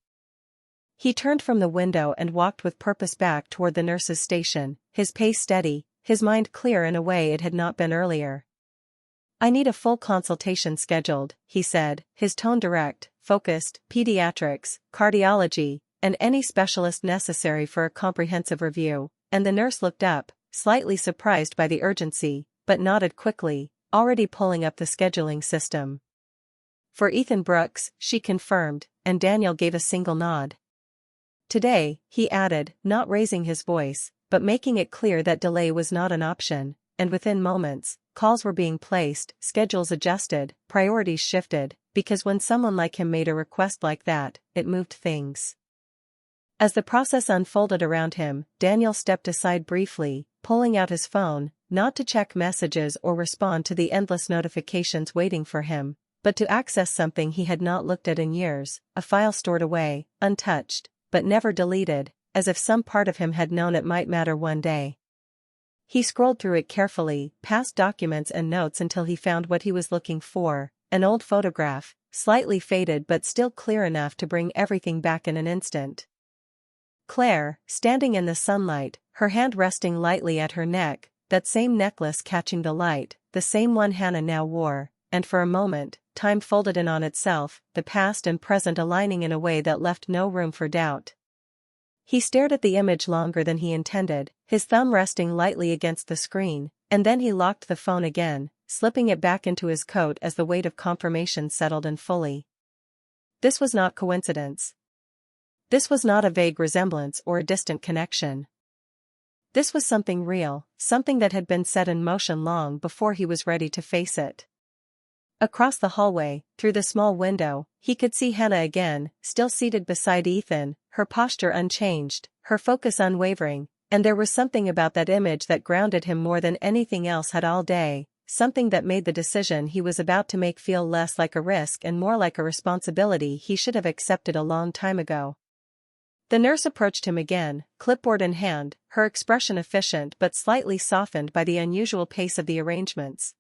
He turned from the window and walked with purpose back toward the nurse's station, his pace steady, his mind clear in a way it had not been earlier. "I need a full consultation scheduled," he said, his tone direct, focused, pediatrics, cardiology, and any specialist necessary for a comprehensive review, and the nurse looked up, slightly surprised by the urgency, but nodded quickly, already pulling up the scheduling system. "For Ethan Brooks," she confirmed, and Daniel gave a single nod. Today, he added, not raising his voice, but making it clear that delay was not an option, and within moments, calls were being placed, schedules adjusted, priorities shifted, because when someone like him made a request like that, it moved things. As the process unfolded around him, Daniel stepped aside briefly, pulling out his phone, not to check messages or respond to the endless notifications waiting for him, but to access something he had not looked at in years, a file stored away, untouched, but never deleted, as if some part of him had known it might matter one day. He scrolled through it carefully, past documents and notes until he found what he was looking for, an old photograph, slightly faded but still clear enough to bring everything back in an instant. Claire, standing in the sunlight, her hand resting lightly at her neck, that same necklace catching the light, the same one Hannah now wore, and for a moment, time folded in on itself, the past and present aligning in a way that left no room for doubt. He stared at the image longer than he intended, his thumb resting lightly against the screen, and then he locked the phone again, slipping it back into his coat as the weight of confirmation settled in fully. This was not coincidence. This was not a vague resemblance or a distant connection. This was something real, something that had been set in motion long before he was ready to face it. Across the hallway, through the small window, he could see Hannah again, still seated beside Ethan, her posture unchanged, her focus unwavering, and there was something about that image that grounded him more than anything else had all day, something that made the decision he was about to make feel less like a risk and more like a responsibility he should have accepted a long time ago. The nurse approached him again, clipboard in hand, her expression efficient but slightly softened by the unusual pace of the arrangements.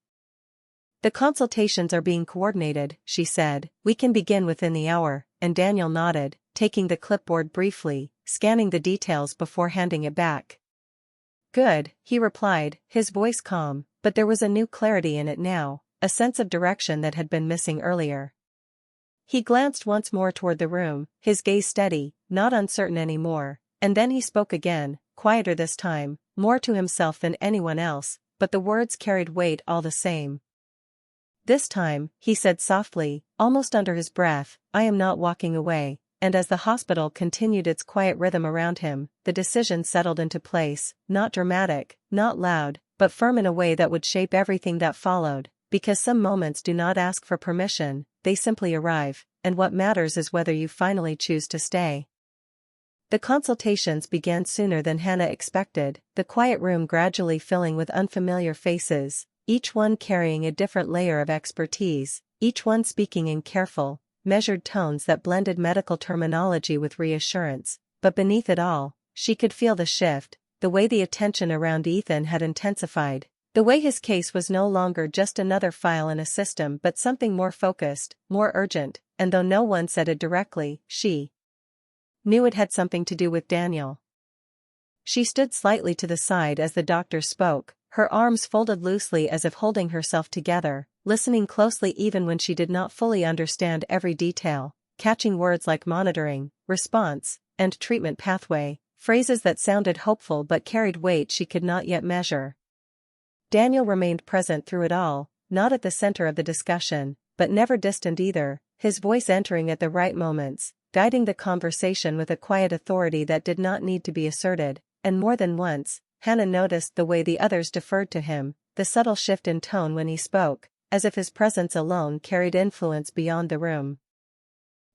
"The consultations are being coordinated," she said. "We can begin within the hour," and Daniel nodded, taking the clipboard briefly, scanning the details before handing it back. "Good," he replied, his voice calm, but there was a new clarity in it now, a sense of direction that had been missing earlier. He glanced once more toward the room, his gaze steady, not uncertain anymore, and then he spoke again, quieter this time, more to himself than anyone else, but the words carried weight all the same. "This time," he said softly, almost under his breath, "I am not walking away," and as the hospital continued its quiet rhythm around him, the decision settled into place, not dramatic, not loud, but firm in a way that would shape everything that followed, because some moments do not ask for permission, they simply arrive, and what matters is whether you finally choose to stay. The consultations began sooner than Hannah expected, the quiet room gradually filling with unfamiliar faces, each one carrying a different layer of expertise, each one speaking in careful, measured tones that blended medical terminology with reassurance, but beneath it all, she could feel the shift, the way the attention around Ethan had intensified, the way his case was no longer just another file in a system but something more focused, more urgent, and though no one said it directly, she knew it had something to do with Daniel. She stood slightly to the side as the doctor spoke, her arms folded loosely as if holding herself together, listening closely even when she did not fully understand every detail, catching words like monitoring, response, and treatment pathway, phrases that sounded hopeful but carried weight she could not yet measure. Daniel remained present through it all, not at the center of the discussion, but never distant either, his voice entering at the right moments, guiding the conversation with a quiet authority that did not need to be asserted, and more than once, Hannah noticed the way the others deferred to him, the subtle shift in tone when he spoke, as if his presence alone carried influence beyond the room.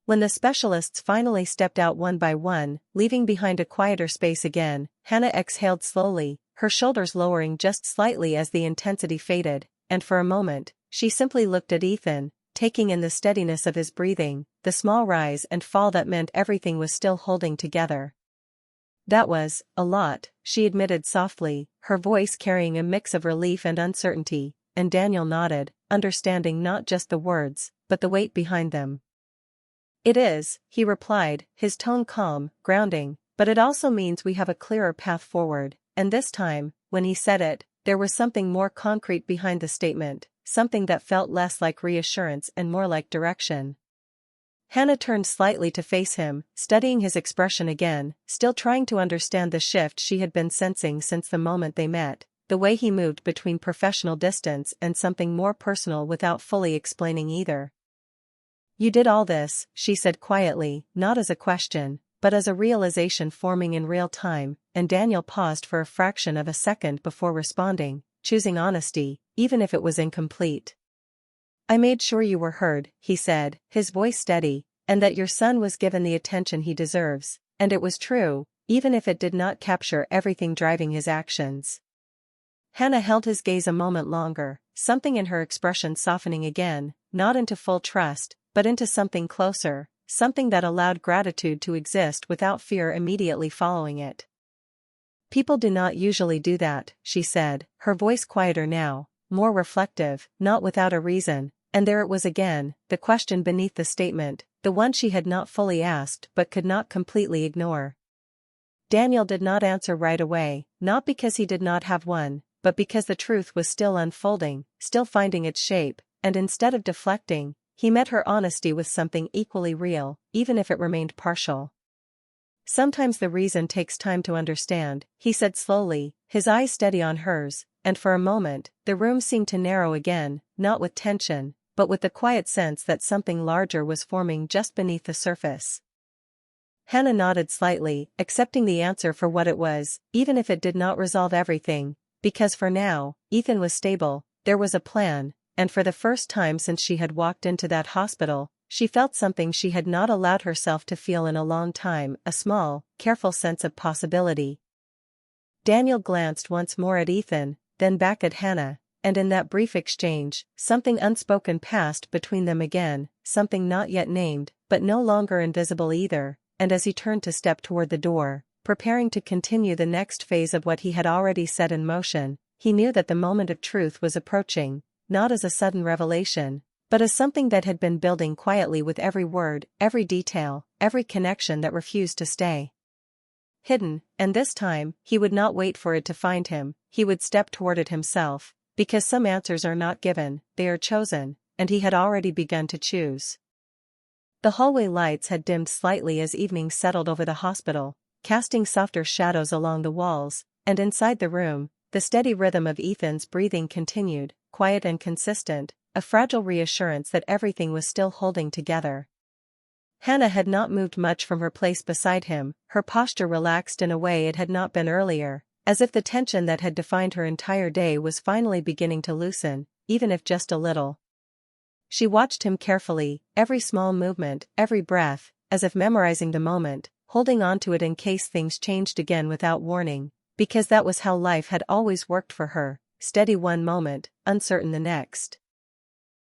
When the specialists finally stepped out one by one, leaving behind a quieter space again, Hannah exhaled slowly, her shoulders lowering just slightly as the intensity faded, and for a moment, she simply looked at Ethan, taking in the steadiness of his breathing, the small rise and fall that meant everything was still holding together. "That was a lot," she admitted softly, her voice carrying a mix of relief and uncertainty, and Daniel nodded, understanding not just the words, but the weight behind them. "It is," he replied, his tone calm, grounding, "but it also means we have a clearer path forward," and this time, when he said it, there was something more concrete behind the statement, something that felt less like reassurance and more like direction. Hannah turned slightly to face him, studying his expression again, still trying to understand the shift she had been sensing since the moment they met, the way he moved between professional distance and something more personal without fully explaining either. "You did all this," she said quietly, not as a question, but as a realization forming in real time, and Daniel paused for a fraction of a second before responding, choosing honesty, even if it was incomplete. "I made sure you were heard," he said, his voice steady, "and that your son was given the attention he deserves, and it was true, even if it did not capture everything driving his actions." Hannah held his gaze a moment longer, something in her expression softening again, not into full trust, but into something closer, something that allowed gratitude to exist without fear immediately following it. "People do not usually do that," she said, her voice quieter now, more reflective, not without a reason, and there it was again, the question beneath the statement, the one she had not fully asked but could not completely ignore. Daniel did not answer right away, not because he did not have one, but because the truth was still unfolding, still finding its shape, and instead of deflecting, he met her honesty with something equally real, even if it remained partial. "Sometimes the reason takes time to understand," he said slowly, his eyes steady on hers, and for a moment, the room seemed to narrow again, not with tension, but with the quiet sense that something larger was forming just beneath the surface. Hannah nodded slightly, accepting the answer for what it was, even if it did not resolve everything, because for now, Ethan was stable, there was a plan, and for the first time since she had walked into that hospital, she felt something she had not allowed herself to feel in a long time, a small, careful sense of possibility. Daniel glanced once more at Ethan, then back at Hannah, and in that brief exchange, something unspoken passed between them again, something not yet named, but no longer invisible either, and as he turned to step toward the door, preparing to continue the next phase of what he had already set in motion, he knew that the moment of truth was approaching, not as a sudden revelation, but as something that had been building quietly with every word, every detail, every connection that refused to stay hidden, and this time, he would not wait for it to find him, he would step toward it himself, because some answers are not given, they are chosen, and he had already begun to choose. The hallway lights had dimmed slightly as evening settled over the hospital, casting softer shadows along the walls, and inside the room, the steady rhythm of Ethan's breathing continued, quiet and consistent, a fragile reassurance that everything was still holding together. Hannah had not moved much from her place beside him, her posture relaxed in a way it had not been earlier, as if the tension that had defined her entire day was finally beginning to loosen, even if just a little. She watched him carefully, every small movement, every breath, as if memorizing the moment, holding on to it in case things changed again without warning, because that was how life had always worked for her, steady one moment, uncertain the next.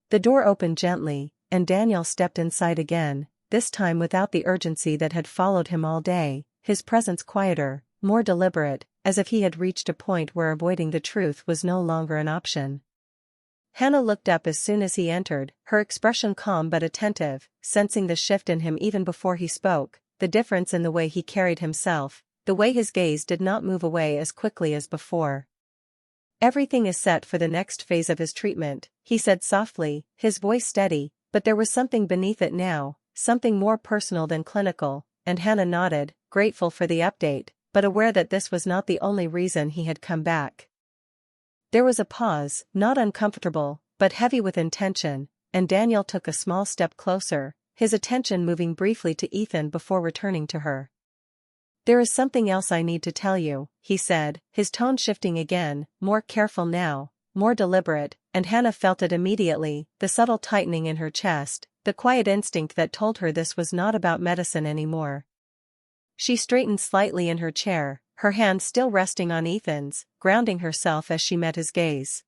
The door opened gently, and Daniel stepped inside again, this time without the urgency that had followed him all day, his presence quieter, more deliberate, as if he had reached a point where avoiding the truth was no longer an option. Hannah looked up as soon as he entered, her expression calm but attentive, sensing the shift in him even before he spoke, the difference in the way he carried himself, the way his gaze did not move away as quickly as before. "Everything is set for the next phase of his treatment," he said softly, his voice steady, but there was something beneath it now, something more personal than clinical, and Hannah nodded, grateful for the update, but aware that this was not the only reason he had come back. There was a pause, not uncomfortable, but heavy with intention, and Daniel took a small step closer, his attention moving briefly to Ethan before returning to her. "There is something else I need to tell you," he said, his tone shifting again, more careful now, more deliberate, and Hannah felt it immediately, the subtle tightening in her chest, the quiet instinct that told her this was not about medicine anymore. She straightened slightly in her chair, her hand still resting on Ethan's, grounding herself as she met his gaze.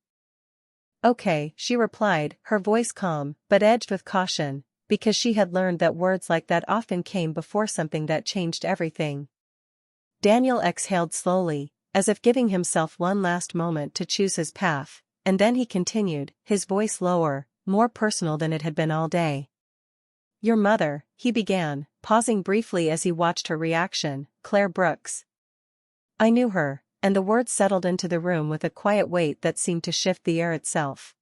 "Okay," she replied, her voice calm, but edged with caution, because she had learned that words like that often came before something that changed everything. Daniel exhaled slowly, as if giving himself one last moment to choose his path, and then he continued, his voice lower, more personal than it had been all day. "Your mother," he began, pausing briefly as he watched her reaction, "Claire Brooks. I knew her," and the words settled into the room with a quiet weight that seemed to shift the air itself.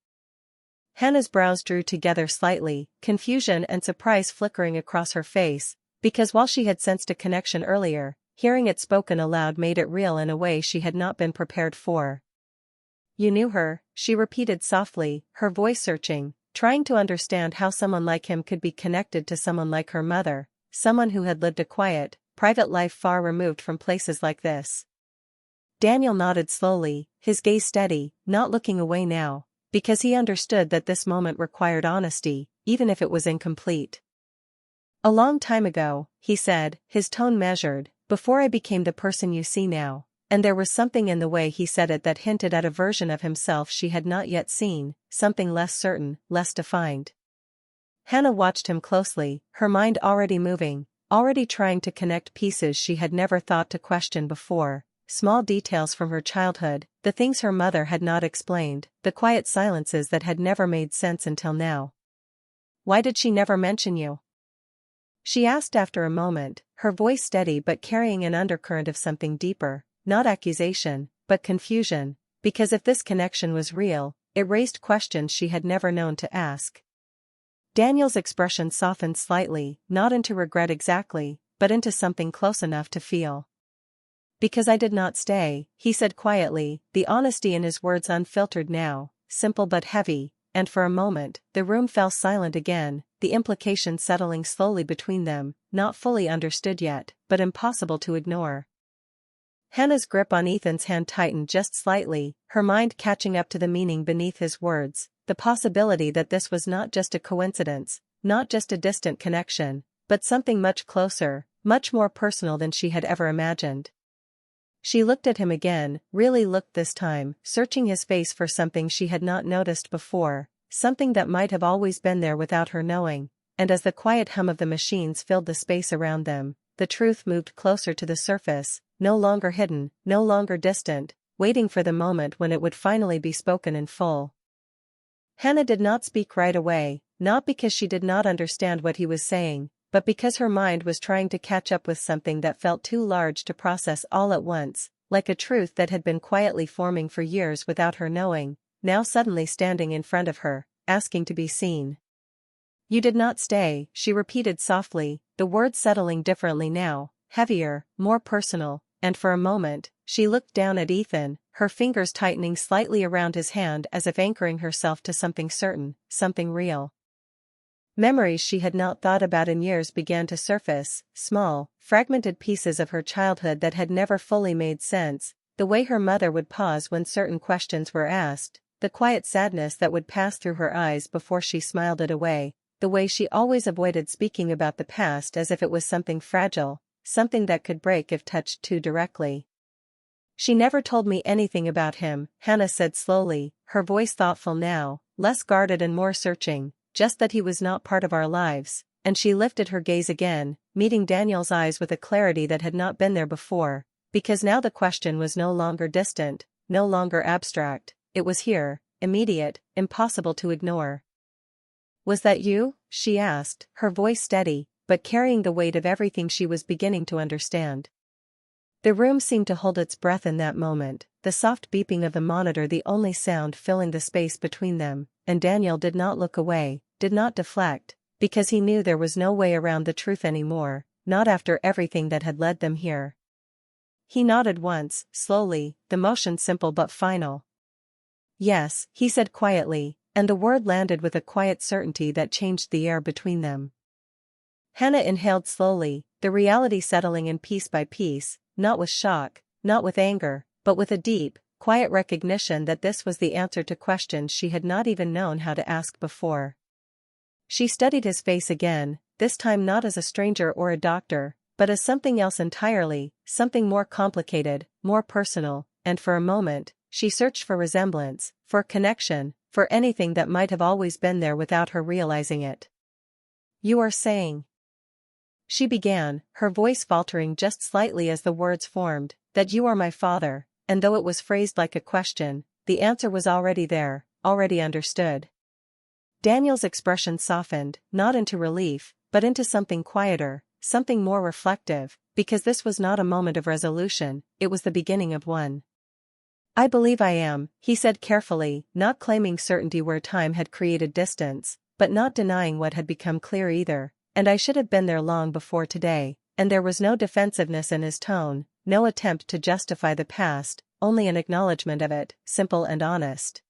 Hannah's brows drew together slightly, confusion and surprise flickering across her face, because while she had sensed a connection earlier, hearing it spoken aloud made it real in a way she had not been prepared for. "You knew her," she repeated softly, her voice searching, trying to understand how someone like him could be connected to someone like her mother, someone who had lived a quiet, private life far removed from places like this. Daniel nodded slowly, his gaze steady, not looking away now, because he understood that this moment required honesty, even if it was incomplete. A long time ago, he said, his tone measured, before I became the person you see now, and there was something in the way he said it that hinted at a version of himself she had not yet seen, something less certain, less defined. Hannah watched him closely, her mind already moving, already trying to connect pieces she had never thought to question before, small details from her childhood, the things her mother had not explained, the quiet silences that had never made sense until now. Why did she never mention you? She asked after a moment, her voice steady but carrying an undercurrent of something deeper, not accusation, but confusion, because if this connection was real, it raised questions she had never known to ask. Daniel's expression softened slightly, not into regret exactly, but into something close enough to feel. Because I did not stay, he said quietly, the honesty in his words unfiltered now, simple but heavy, and for a moment, the room fell silent again, the implication settling slowly between them, not fully understood yet, but impossible to ignore. Hannah's grip on Ethan's hand tightened just slightly, her mind catching up to the meaning beneath his words, the possibility that this was not just a coincidence, not just a distant connection, but something much closer, much more personal than she had ever imagined. She looked at him again, really looked this time, searching his face for something she had not noticed before, something that might have always been there without her knowing, and as the quiet hum of the machines filled the space around them, the truth moved closer to the surface, no longer hidden, no longer distant, waiting for the moment when it would finally be spoken in full. Hannah did not speak right away, not because she did not understand what he was saying, but because her mind was trying to catch up with something that felt too large to process all at once, like a truth that had been quietly forming for years without her knowing, now suddenly standing in front of her, asking to be seen. You did not stay, she repeated softly, the words settling differently now, heavier, more personal, and for a moment, she looked down at Ethan, her fingers tightening slightly around his hand as if anchoring herself to something certain, something real. Memories she had not thought about in years began to surface, small, fragmented pieces of her childhood that had never fully made sense, the way her mother would pause when certain questions were asked, the quiet sadness that would pass through her eyes before she smiled it away, the way she always avoided speaking about the past as if it was something fragile, something that could break if touched too directly. She never told me anything about him, Hannah said slowly, her voice thoughtful now, less guarded and more searching. Just that he was not part of our lives, and she lifted her gaze again, meeting Daniel's eyes with a clarity that had not been there before, because now the question was no longer distant, no longer abstract, it was here, immediate, impossible to ignore. Was that you? She asked, her voice steady, but carrying the weight of everything she was beginning to understand. The room seemed to hold its breath in that moment, the soft beeping of the monitor the only sound filling the space between them, and Daniel did not look away, did not deflect, because he knew there was no way around the truth anymore, not after everything that had led them here. He nodded once, slowly, the motion simple but final. Yes, he said quietly, and the word landed with a quiet certainty that changed the air between them. Hannah inhaled slowly, the reality settling in piece by piece, not with shock, not with anger, but with a deep, quiet recognition that this was the answer to questions she had not even known how to ask before. She studied his face again, this time not as a stranger or a doctor, but as something else entirely, something more complicated, more personal, and for a moment, she searched for resemblance, for connection, for anything that might have always been there without her realizing it. You are saying, she began, her voice faltering just slightly as the words formed, that you are my father, and though it was phrased like a question, the answer was already there, already understood. Daniel's expression softened, not into relief, but into something quieter, something more reflective, because this was not a moment of resolution, it was the beginning of one. I believe I am, he said carefully, not claiming certainty where time had created distance, but not denying what had become clear either, and I should have been there long before today, and there was no defensiveness in his tone, no attempt to justify the past, only an acknowledgement of it, simple and honest.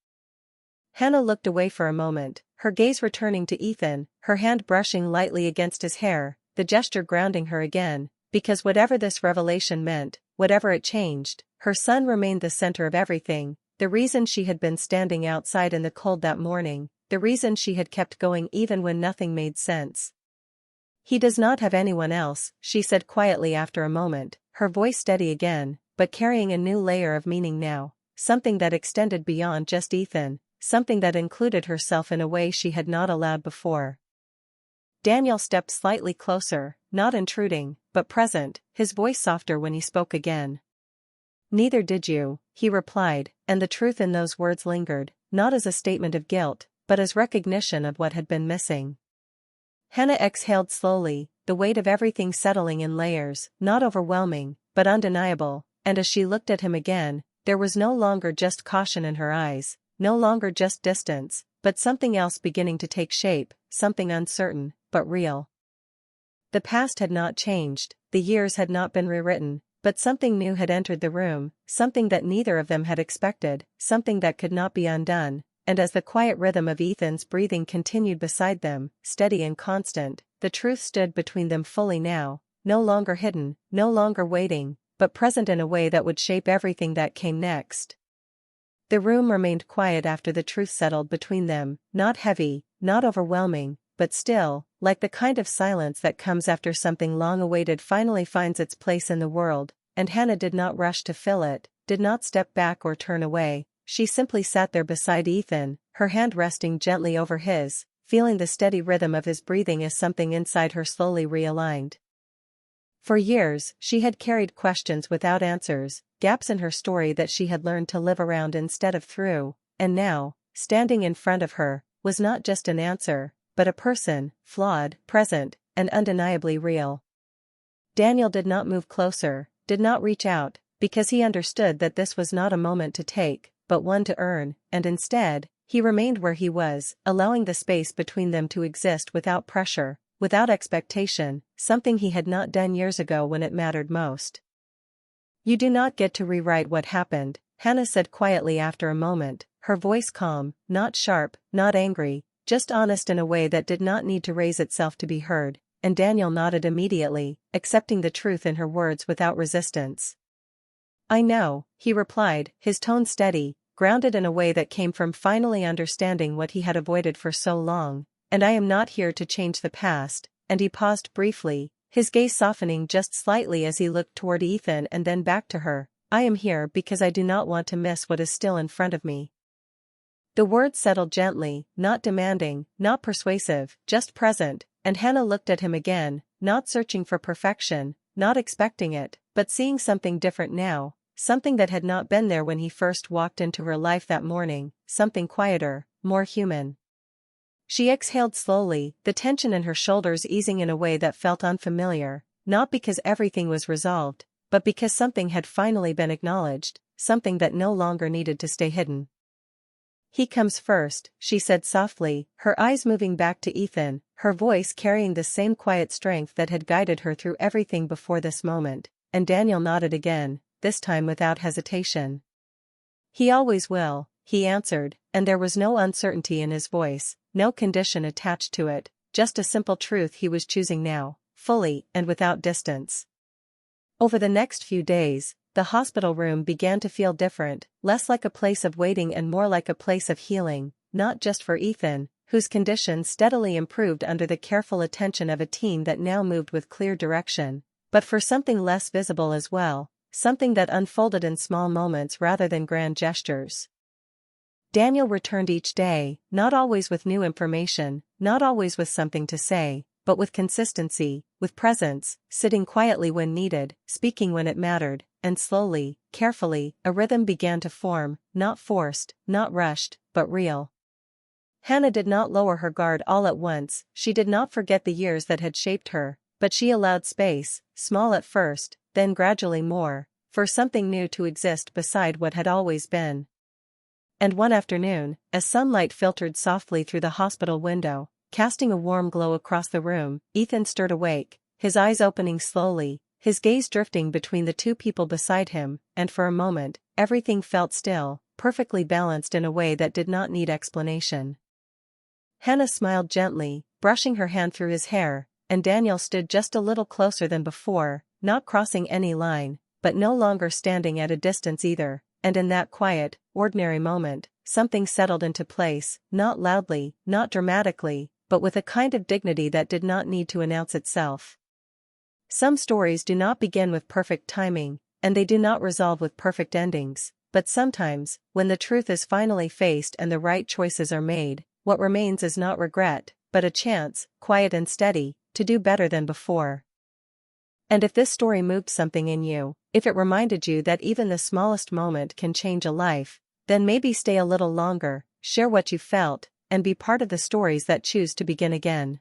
Hannah looked away for a moment, her gaze returning to Ethan, her hand brushing lightly against his hair, the gesture grounding her again, because whatever this revelation meant, whatever it changed, her son remained the center of everything, the reason she had been standing outside in the cold that morning, the reason she had kept going even when nothing made sense. "He does not have anyone else," she said quietly after a moment, her voice steady again, but carrying a new layer of meaning now, something that extended beyond just Ethan, something that included herself in a way she had not allowed before. Daniel stepped slightly closer, not intruding, but present, his voice softer when he spoke again. "Neither did you," he replied, and the truth in those words lingered, not as a statement of guilt, but as recognition of what had been missing. Hannah exhaled slowly, the weight of everything settling in layers, not overwhelming, but undeniable, and as she looked at him again, there was no longer just caution in her eyes, no longer just distance, but something else beginning to take shape, something uncertain, but real. The past had not changed, the years had not been rewritten, but something new had entered the room, something that neither of them had expected, something that could not be undone, and as the quiet rhythm of Ethan's breathing continued beside them, steady and constant, the truth stood between them fully now, no longer hidden, no longer waiting, but present in a way that would shape everything that came next. The room remained quiet after the truth settled between them, not heavy, not overwhelming, but still, like the kind of silence that comes after something long awaited finally finds its place in the world, and Hannah did not rush to fill it, did not step back or turn away, she simply sat there beside Ethan, her hand resting gently over his, feeling the steady rhythm of his breathing as something inside her slowly realigned. For years, she had carried questions without answers, gaps in her story that she had learned to live around instead of through, and now, standing in front of her, was not just an answer, but a person, flawed, present, and undeniably real. Daniel did not move closer, did not reach out, because he understood that this was not a moment to take, but one to earn, and instead, he remained where he was, allowing the space between them to exist without pressure, without expectation, something he had not done years ago when it mattered most. "You do not get to rewrite what happened," Hannah said quietly after a moment, her voice calm, not sharp, not angry, just honest in a way that did not need to raise itself to be heard, and Daniel nodded immediately, accepting the truth in her words without resistance. "I know," he replied, his tone steady, grounded in a way that came from finally understanding what he had avoided for so long, "and I am not here to change the past," and he paused briefly, his gaze softening just slightly as he looked toward Ethan and then back to her. "I am here because I do not want to miss what is still in front of me." The words settled gently, not demanding, not persuasive, just present, and Hannah looked at him again, not searching for perfection, not expecting it, but seeing something different now, something that had not been there when he first walked into her life that morning, something quieter, more human. She exhaled slowly, the tension in her shoulders easing in a way that felt unfamiliar, not because everything was resolved, but because something had finally been acknowledged, something that no longer needed to stay hidden. "He comes first," she said softly, her eyes moving back to Ethan, her voice carrying the same quiet strength that had guided her through everything before this moment, and Daniel nodded again, this time without hesitation. "He always will," he answered, and there was no uncertainty in his voice, no condition attached to it, just a simple truth he was choosing now, fully and without distance. Over the next few days, the hospital room began to feel different, less like a place of waiting and more like a place of healing, not just for Ethan, whose condition steadily improved under the careful attention of a team that now moved with clear direction, but for something less visible as well, something that unfolded in small moments rather than grand gestures. Daniel returned each day, not always with new information, not always with something to say, but with consistency, with presence, sitting quietly when needed, speaking when it mattered, and slowly, carefully, a rhythm began to form, not forced, not rushed, but real. Hannah did not lower her guard all at once, she did not forget the years that had shaped her, but she allowed space, small at first, then gradually more, for something new to exist beside what had always been. And one afternoon, as sunlight filtered softly through the hospital window, casting a warm glow across the room, Ethan stirred awake, his eyes opening slowly, his gaze drifting between the two people beside him, and for a moment, everything felt still, perfectly balanced in a way that did not need explanation. Hannah smiled gently, brushing her hand through his hair, and Daniel stood just a little closer than before, not crossing any line, but no longer standing at a distance either, and in that quiet, ordinary moment, something settled into place, not loudly, not dramatically, but with a kind of dignity that did not need to announce itself. Some stories do not begin with perfect timing, and they do not resolve with perfect endings, but sometimes, when the truth is finally faced and the right choices are made, what remains is not regret, but a chance, quiet and steady, to do better than before. And if this story moved something in you, if it reminded you that even the smallest moment can change a life, then maybe stay a little longer, share what you felt, and be part of the stories that choose to begin again.